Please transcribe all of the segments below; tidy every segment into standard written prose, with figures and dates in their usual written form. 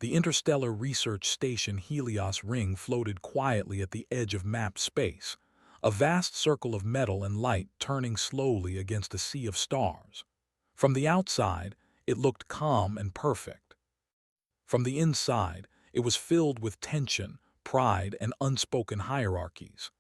The interstellar research station Helios Ring floated quietly at the edge of mapped space, a vast circle of metal and light turning slowly against a sea of stars. From the outside, it looked calm and perfect. From the inside, it was filled with tension, pride, and unspoken hierarchies.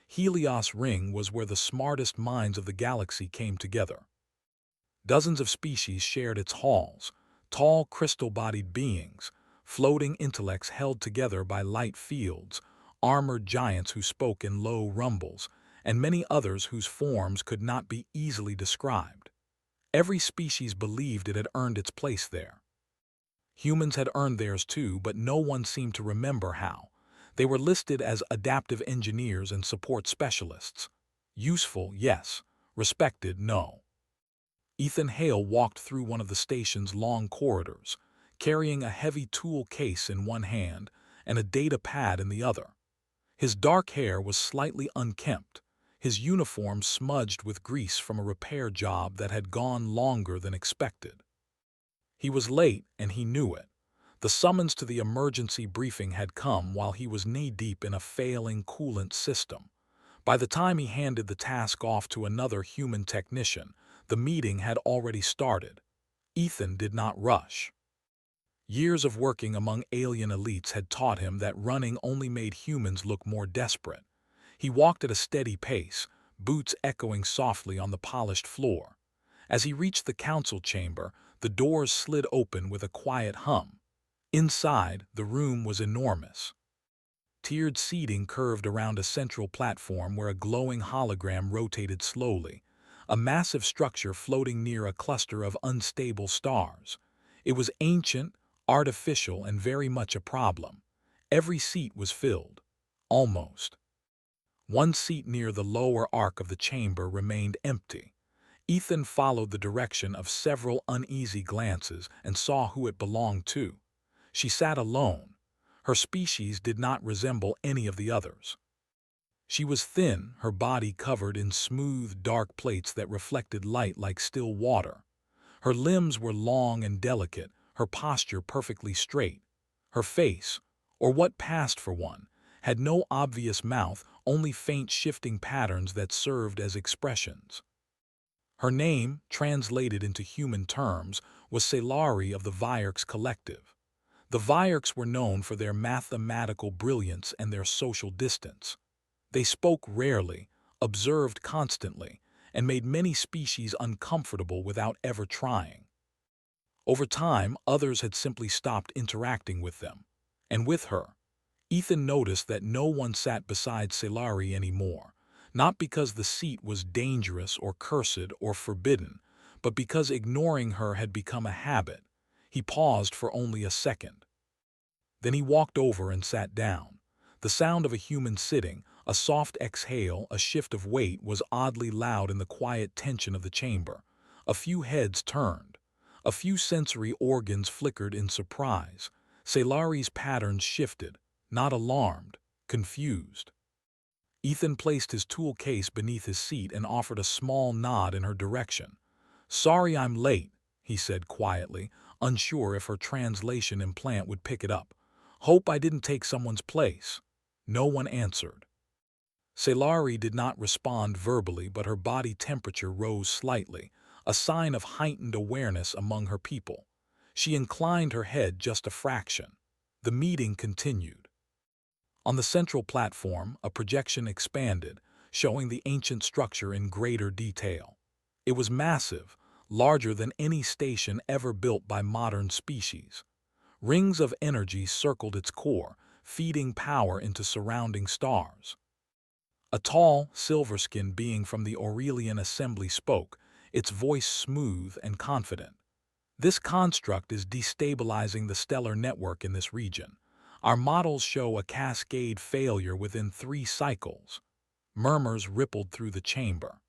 Helios Ring was where the smartest minds of the galaxy came together. Dozens of species shared its halls, tall crystal-bodied beings, floating intellects held together by light fields, armored giants who spoke in low rumbles, and many others whose forms could not be easily described. Every species believed it had earned its place there. Humans had earned theirs too, but no one seemed to remember how. They were listed as adaptive engineers and support specialists. Useful, yes. Respected, no. Ethan Hale walked through one of the station's long corridors, carrying a heavy tool case in one hand and a data pad in the other. His dark hair was slightly unkempt, his uniform smudged with grease from a repair job that had gone longer than expected. He was late, and he knew it. The summons to the emergency briefing had come while he was knee-deep in a failing coolant system. By the time he handed the task off to another human technician, the meeting had already started. Ethan did not rush. Years of working among alien elites had taught him that running only made humans look more desperate. He walked at a steady pace, boots echoing softly on the polished floor. As he reached the council chamber, the doors slid open with a quiet hum. Inside, the room was enormous. Tiered seating curved around a central platform where a glowing hologram rotated slowly, a massive structure floating near a cluster of unstable stars. It was ancient, artificial, and very much a problem. Every seat was filled. Almost. One seat near the lower arc of the chamber remained empty. Ethan followed the direction of several uneasy glances and saw who it belonged to. She sat alone. Her species did not resemble any of the others. She was thin, her body covered in smooth, dark plates that reflected light like still water. Her limbs were long and delicate, her posture perfectly straight. Her face, or what passed for one, had no obvious mouth, only faint shifting patterns that served as expressions. Her name, translated into human terms, was Celari of the Vierks Collective. The Vierks were known for their mathematical brilliance and their social distance. They spoke rarely, observed constantly, and made many species uncomfortable without ever trying. Over time, others had simply stopped interacting with them. And with her, Ethan noticed that no one sat beside Celari anymore, not because the seat was dangerous or cursed or forbidden, but because ignoring her had become a habit. He paused for only a second. Then he walked over and sat down. The sound of a human sitting, a soft exhale, a shift of weight, was oddly loud in the quiet tension of the chamber. A few heads turned. A few sensory organs flickered in surprise. Celari's patterns shifted, not alarmed, confused. Ethan placed his tool case beneath his seat and offered a small nod in her direction. "Sorry I'm late," he said quietly, unsure if her translation implant would pick it up. "Hope I didn't take someone's place." No one answered. Celari did not respond verbally, but her body temperature rose slightly, a sign of heightened awareness among her people. She inclined her head just a fraction. The meeting continued. On the central platform, a projection expanded, showing the ancient structure in greater detail. It was massive, larger than any station ever built by modern species. Rings of energy circled its core, feeding power into surrounding stars. A tall, silver-skinned being from the Aurelian assembly spoke, its voice smooth and confident. "This construct is destabilizing the stellar network in this region. Our models show a cascade failure within 3 cycles." Murmurs rippled through the chamber.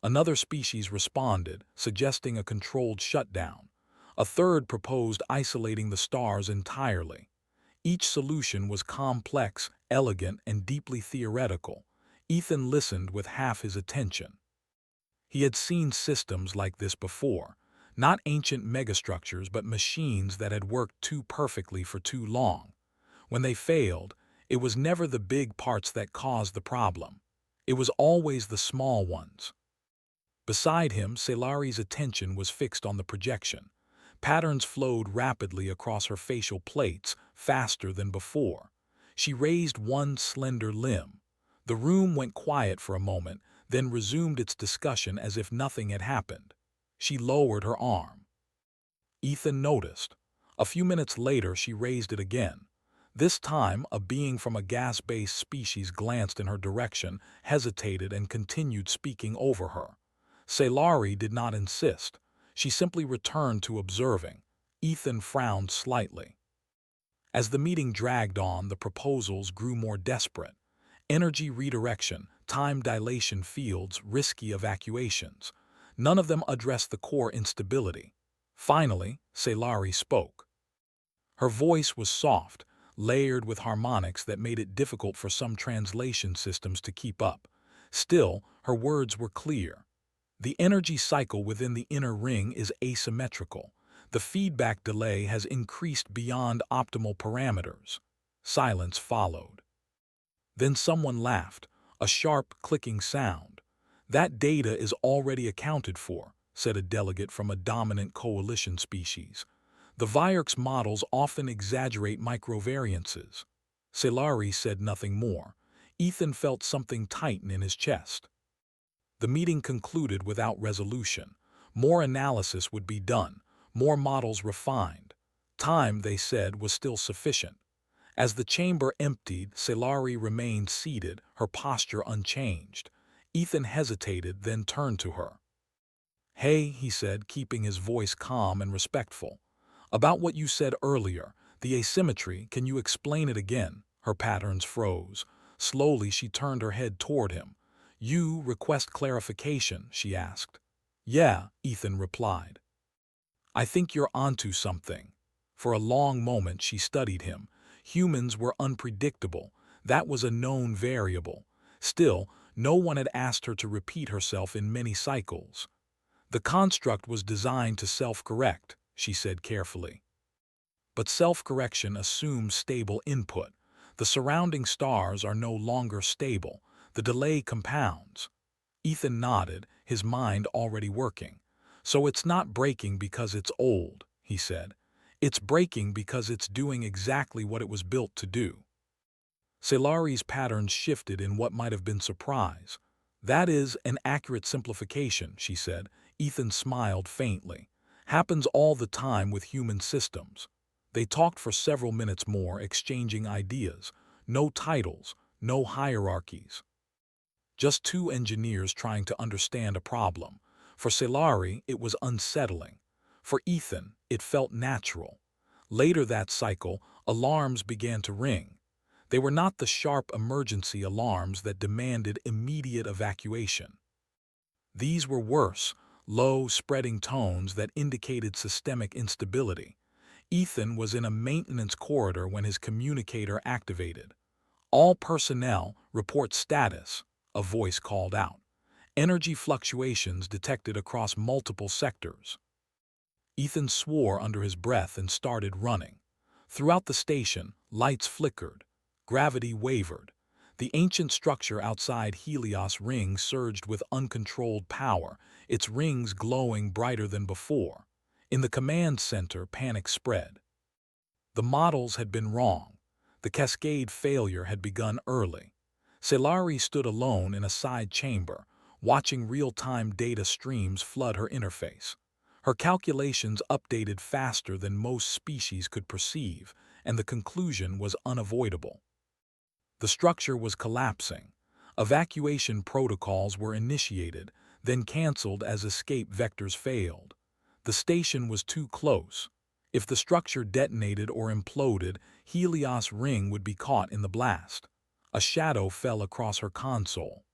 Another species responded, suggesting a controlled shutdown. A third proposed isolating the stars entirely. Each solution was complex, elegant, and deeply theoretical. Ethan listened with half his attention. He had seen systems like this before, Not ancient megastructures, but machines that had worked too perfectly for too long. When they failed, it was never the big parts that caused the problem. It was always the small ones. Beside him, Celari's attention was fixed on the projection. Patterns flowed rapidly across her facial plates, faster than before. She raised one slender limb. The room went quiet for a moment, then resumed its discussion as if nothing had happened. She lowered her arm. Ethan noticed. A few minutes later, she raised it again. This time, a being from a gas-based species glanced in her direction, hesitated, and continued speaking over her. Celari did not insist. She simply returned to observing. Ethan frowned slightly. As the meeting dragged on, the proposals grew more desperate. Energy redirection, time dilation fields, risky evacuations. None of them addressed the core instability. Finally, Celari spoke. Her voice was soft, layered with harmonics that made it difficult for some translation systems to keep up. Still, her words were clear. The energy cycle within the inner ring is asymmetrical. The feedback delay has increased beyond optimal parameters. Silence followed. Then someone laughed, a sharp, clicking sound. "That data is already accounted for," said a delegate from a dominant coalition species. "The Vierks models often exaggerate microvariances." Celari said nothing more. Ethan felt something tighten in his chest. The meeting concluded without resolution. More analysis would be done, more models refined. Time, they said, was still sufficient. As the chamber emptied, Celari remained seated, her posture unchanged. Ethan hesitated, then turned to her. "Hey," he said, keeping his voice calm and respectful. "About what you said earlier, the asymmetry, can you explain it again?" Her patterns froze. Slowly, she turned her head toward him. "You request clarification?" she asked. "Yeah," Ethan replied. "I think you're onto something." For a long moment, she studied him. Humans were unpredictable. That was a known variable. Still, no one had asked her to repeat herself in many cycles. "The construct was designed to self-correct," she said carefully. "But self-correction assumes stable input. The surrounding stars are no longer stable. The delay compounds." Ethan nodded, his mind already working. "So it's not breaking because it's old," he said. "It's breaking because it's doing exactly what it was built to do." Celari's patterns shifted in what might have been surprise. "That is an accurate simplification," she said. Ethan smiled faintly. "Happens all the time with human systems." They talked for several minutes more, exchanging ideas. No titles, no hierarchies. Just two engineers trying to understand a problem. For Celari, it was unsettling. For Ethan, it felt natural. Later that cycle, alarms began to ring. They were not the sharp emergency alarms that demanded immediate evacuation. These were worse, low, spreading tones that indicated systemic instability. Ethan was in a maintenance corridor when his communicator activated. "All personnel, report status," a voice called out. "Energy fluctuations detected across multiple sectors." Ethan swore under his breath and started running. Throughout the station, lights flickered. Gravity wavered. The ancient structure outside Helios Ring surged with uncontrolled power, its rings glowing brighter than before. In the command center, panic spread. The models had been wrong. The cascade failure had begun early. Celari stood alone in a side chamber, watching real-time data streams flood her interface. Her calculations updated faster than most species could perceive, and the conclusion was unavoidable. The structure was collapsing. Evacuation protocols were initiated, then canceled as escape vectors failed. The station was too close. If the structure detonated or imploded, Helios Ring would be caught in the blast. A shadow fell across her console.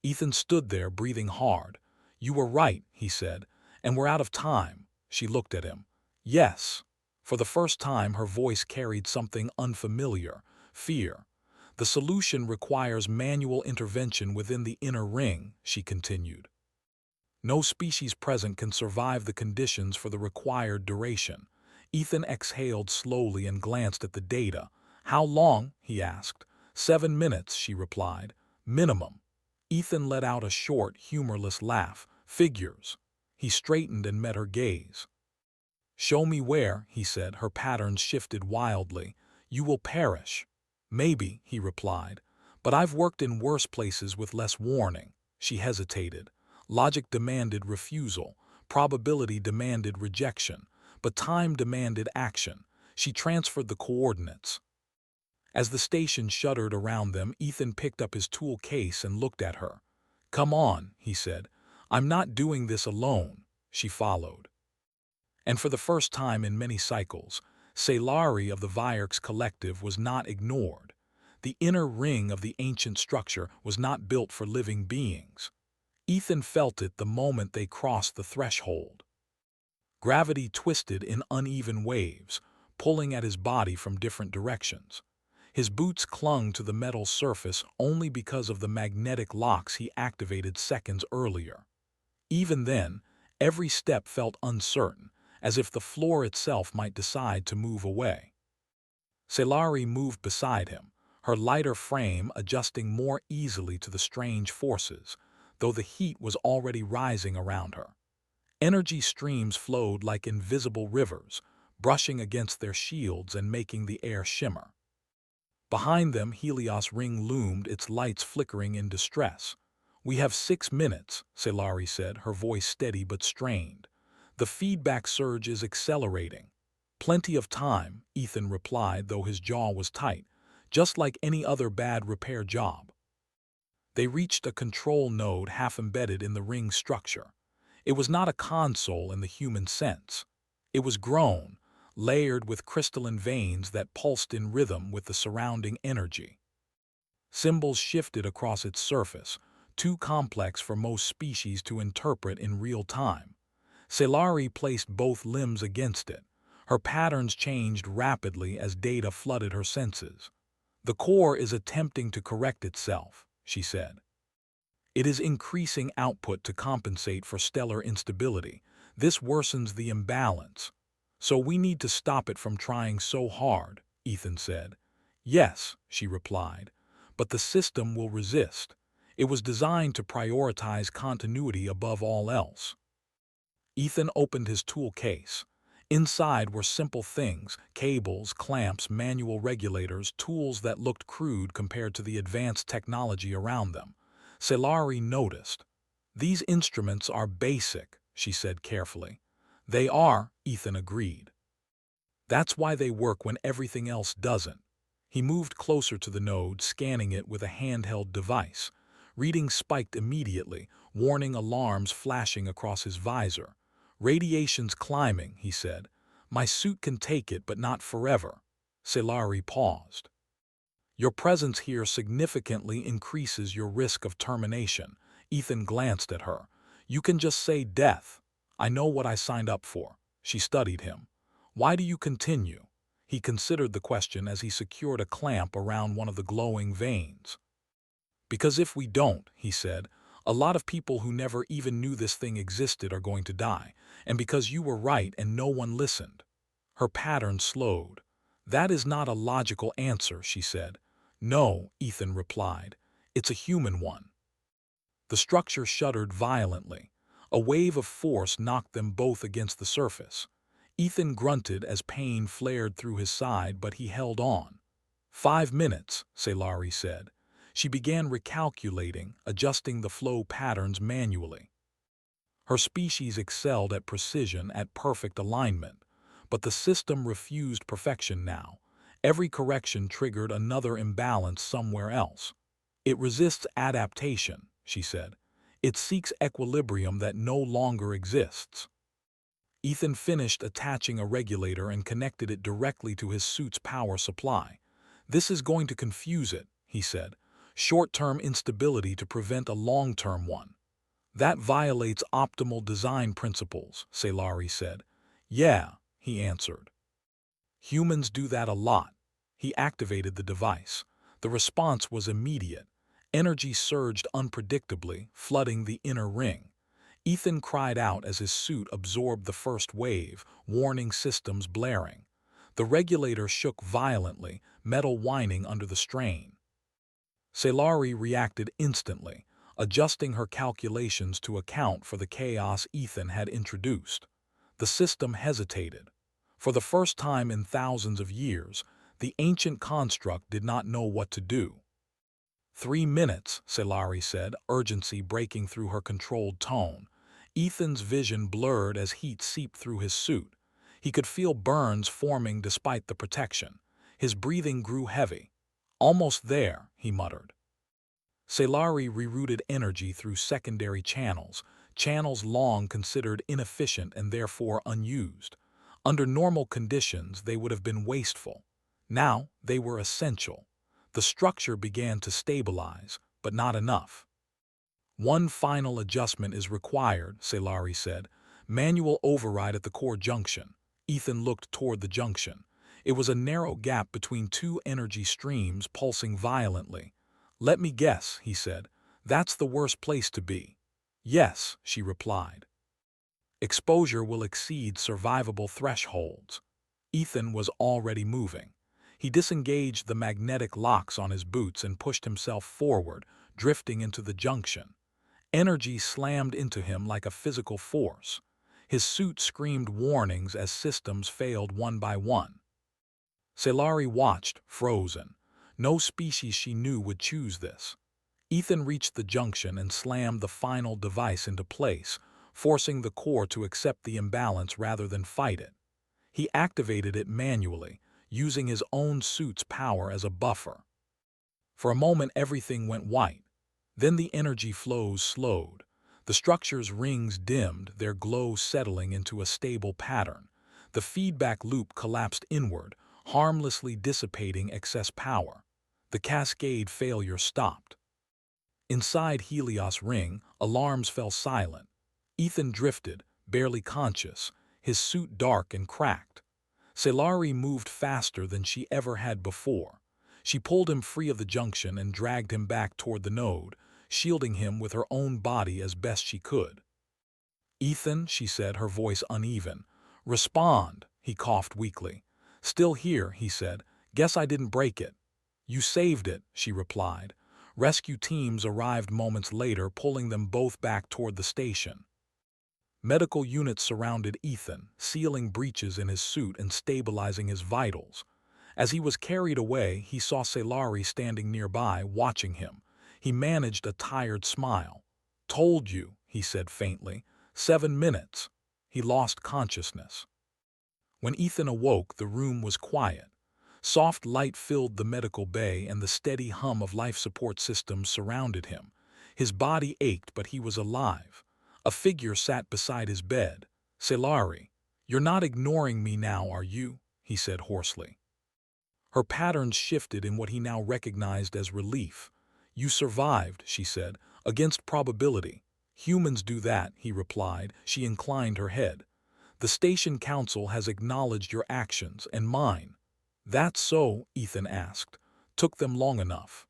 Ethan stood there, breathing hard. "You were right," he said, "and we're out of time." She looked at him. "Yes." For the first time, her voice carried something unfamiliar, fear. "The solution requires manual intervention within the inner ring," she continued. No species present can survive the conditions for the required duration. Ethan exhaled slowly and glanced at the data. How long? He asked. 7 minutes, she replied. Minimum. Ethan let out a short, humorless laugh. Figures. He straightened and met her gaze. Show me where, he said, her patterns shifted wildly. You will perish. Maybe, he replied, but I've worked in worse places with less warning. She hesitated. Logic demanded refusal. Probability demanded rejection. But time demanded action. She transferred the coordinates. As the station shuddered around them, Ethan picked up his tool case and looked at her. Come on, he said. I'm not doing this alone. She followed. And for the first time in many cycles, Salari of the Vierks collective was not ignored. The inner ring of the ancient structure was not built for living beings. Ethan felt it the moment they crossed the threshold. Gravity twisted in uneven waves, pulling at his body from different directions. His boots clung to the metal surface only because of the magnetic locks he activated seconds earlier. Even then, every step felt uncertain, as if the floor itself might decide to move away. Salari moved beside him, her lighter frame adjusting more easily to the strange forces, though the heat was already rising around her. Energy streams flowed like invisible rivers, brushing against their shields and making the air shimmer. Behind them, Helios Ring loomed, its lights flickering in distress. We have 6 minutes, Salari said, her voice steady but strained. The feedback surge is accelerating. Plenty of time, Ethan replied, though his jaw was tight, just like any other bad repair job. They reached a control node half embedded in the ring structure. It was not a console in the human sense. It was grown, layered with crystalline veins that pulsed in rhythm with the surrounding energy. Symbols shifted across its surface, too complex for most species to interpret in real time. Salari placed both limbs against it. Her patterns changed rapidly as data flooded her senses. The core is attempting to correct itself, she said. It is increasing output to compensate for stellar instability. This worsens the imbalance. So we need to stop it from trying so hard, Ethan said. Yes, she replied, but the system will resist. It was designed to prioritize continuity above all else. Ethan opened his tool case. Inside were simple things, cables, clamps, manual regulators, tools that looked crude compared to the advanced technology around them. Salari noticed. These instruments are basic, she said carefully. They are, Ethan agreed. That's why they work when everything else doesn't. He moved closer to the node, scanning it with a handheld device. Readings spiked immediately, warning alarms flashing across his visor. Radiation's climbing, he said. My suit can take it, but not forever. Salari paused. Your presence here significantly increases your risk of termination. Ethan glanced at her. You can just say death. I know what I signed up for. She studied him. Why do you continue? He considered the question as he secured a clamp around one of the glowing veins. Because if we don't, he said, a lot of people who never even knew this thing existed are going to die, and because you were right and no one listened. Her pattern slowed. That is not a logical answer, she said. No, Ethan replied. It's a human one. The structure shuddered violently. A wave of force knocked them both against the surface. Ethan grunted as pain flared through his side, but he held on. 5 minutes, Salari said. She began recalculating, adjusting the flow patterns manually. Her species excelled at precision, at perfect alignment, but the system refused perfection now. Every correction triggered another imbalance somewhere else. It resists adaptation, she said. It seeks equilibrium that no longer exists. Ethan finished attaching a regulator and connected it directly to his suit's power supply. This is going to confuse it, he said. Short-term instability to prevent a long-term one. That violates optimal design principles, Salari said. Yeah, he answered. Humans do that a lot. He activated the device. The response was immediate. Energy surged unpredictably, flooding the inner ring. Ethan cried out as his suit absorbed the first wave, warning systems blaring. The regulator shook violently, metal whining under the strain. Scifi reacted instantly, adjusting her calculations to account for the chaos Ethan had introduced. The system hesitated. For the first time in thousands of years, the ancient construct did not know what to do. 3 minutes, Scifi said, urgency breaking through her controlled tone. Ethan's vision blurred as heat seeped through his suit. He could feel burns forming despite the protection. His breathing grew heavy. Almost there, he muttered. Scifi rerouted energy through secondary channels, channels long considered inefficient and therefore unused. Under normal conditions, they would have been wasteful. Now, they were essential. The structure began to stabilize, but not enough. One final adjustment is required, Scifi said. Manual override at the core junction. Ethan looked toward the junction. It was a narrow gap between two energy streams pulsing violently. Let me guess, he said. That's the worst place to be. Yes, she replied. Exposure will exceed survivable thresholds. Ethan was already moving. He disengaged the magnetic locks on his boots and pushed himself forward, drifting into the junction. Energy slammed into him like a physical force. His suit screamed warnings as systems failed one by one. Scifi watched, frozen. No species she knew would choose this. Ethan reached the junction and slammed the final device into place, forcing the core to accept the imbalance rather than fight it. He activated it manually, using his own suit's power as a buffer. For a moment everything went white. Then the energy flows slowed. The structure's rings dimmed, their glow settling into a stable pattern. The feedback loop collapsed inward, harmlessly dissipating excess power. The cascade failure stopped. Inside Helios' ring, alarms fell silent. Ethan drifted, barely conscious, his suit dark and cracked. Scifi moved faster than she ever had before. She pulled him free of the junction and dragged him back toward the node, shielding him with her own body as best she could. Ethan, she said, her voice uneven. Respond, he coughed weakly. Still here, he said. Guess I didn't break it. You saved it, she replied. Rescue teams arrived moments later, pulling them both back toward the station. Medical units surrounded Ethan, sealing breaches in his suit and stabilizing his vitals. As he was carried away, he saw Scifi standing nearby, watching him. He managed a tired smile. Told you, he said faintly. 7 minutes. He lost consciousness. When Ethan awoke, the room was quiet. Soft light filled the medical bay and the steady hum of life support systems surrounded him. His body ached, but he was alive. A figure sat beside his bed. Scifi, you're not ignoring me now, are you? He said hoarsely. Her patterns shifted in what he now recognized as relief. You survived, she said, against probability. Humans do that, he replied. She inclined her head. The station council has acknowledged your actions and mine. That's so, Ethan asked. Took them long enough.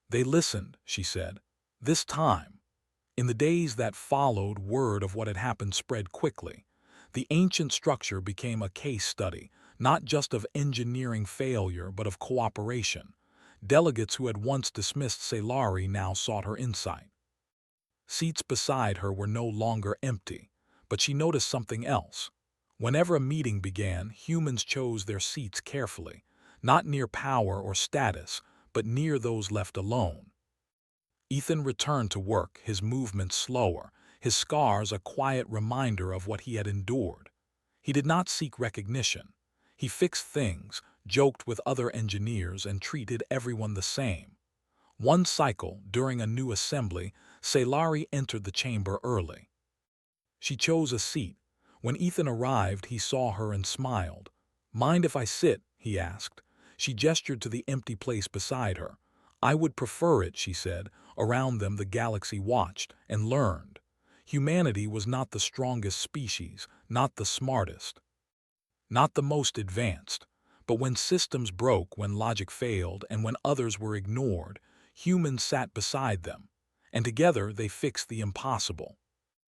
They listened, she said. This time. In the days that followed, word of what had happened spread quickly. The ancient structure became a case study, not just of engineering failure, but of cooperation. Delegates who had once dismissed Scifi now sought her insight. Seats beside her were no longer empty, but she noticed something else. Whenever a meeting began, humans chose their seats carefully, not near power or status, but near those left alone. Ethan returned to work, his movements slower, his scars a quiet reminder of what he had endured. He did not seek recognition. He fixed things, joked with other engineers, and treated everyone the same. One cycle, during a new assembly, Scifi entered the chamber early. She chose a seat. When Ethan arrived, he saw her and smiled. Mind if I sit? He asked. She gestured to the empty place beside her. I would prefer it, she said. Around them the galaxy watched and learned. Humanity was not the strongest species, not the smartest, not the most advanced. But when systems broke, when logic failed, and when others were ignored, humans sat beside them. And together they fixed the impossible.